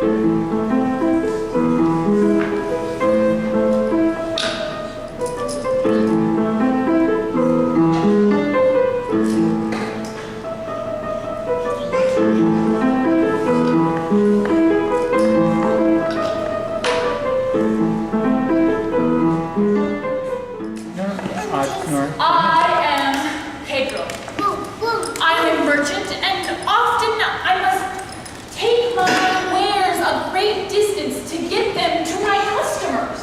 I am Pedro. I'm a merchant, and often I must take my wares a great distance to get them to my customers.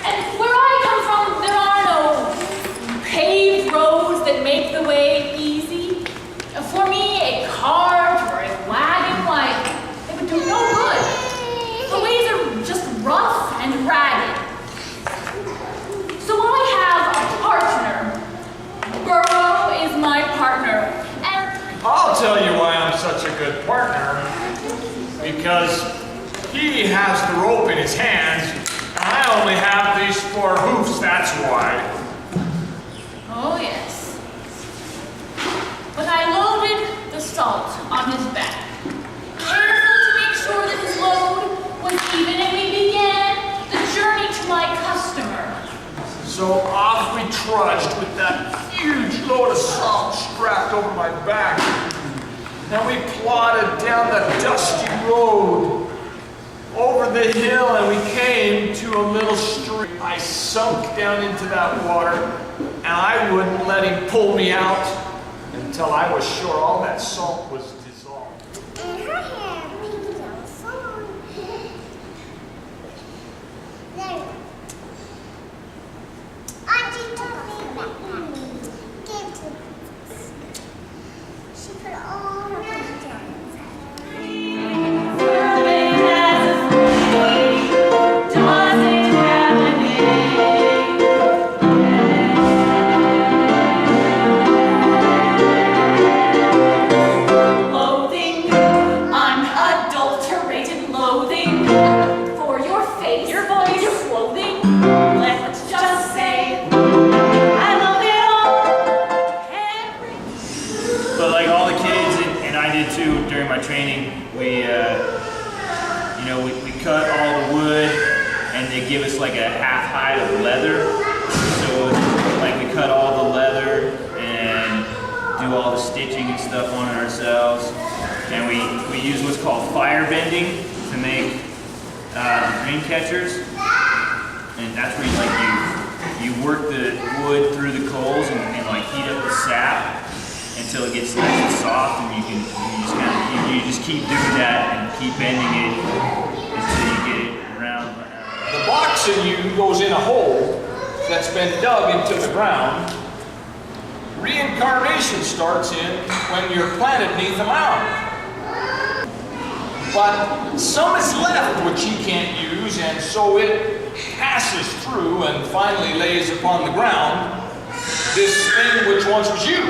And where I come from, there are no paved roads that make the way easy. For me, a cart or a wagon, why, they would do no good. The ways are just rough and ragged. So I have a partner. Burrow is my partner, and I'll tell you why I'm such a good partner. Because he has the rope in his hands, and I only have these 4 hoofs, that's why. oh yes. But I loaded the salt on his back, careful to make sure that his load was even, and we began the journey to my customer. So off we trudged with that huge load of salt strapped over my back. And we plodded down the dusty road over the hill, and we came to a little stream. I sunk down into that water, and I wouldn't let him pull me out until I was sure all that salt was dissolved. And her hair pink yellow song. There. Auntie took me backpack. Gave to the princess. She put all her things down inside. Loathing, unadulterated loathing for your face, your voice, your clothing. Let's just say I love it all. But like all the kids, and I did too during my training, we cut all the wood, and they give us like a half hide of leather. So like we cut all the leather and do all the stitching and stuff on it ourselves. And we use what's called fire bending to make the dream catchers. And that's where you work the wood through the coals and like heat up the sap until it gets nice and soft, and you just keep doing that and keep bending it until you get it round. The box in you goes in a hole that's been dug into the ground. Reincarnation starts in when you're planted beneath a mound. But some is left which he can't use, and so it passes through and finally lays upon the ground this thing which once was you.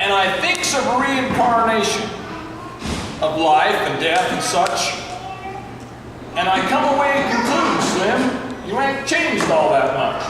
And I thinks of reincarnation, of life and death and such, and I come away and conclude, Slim, you ain't changed all that much.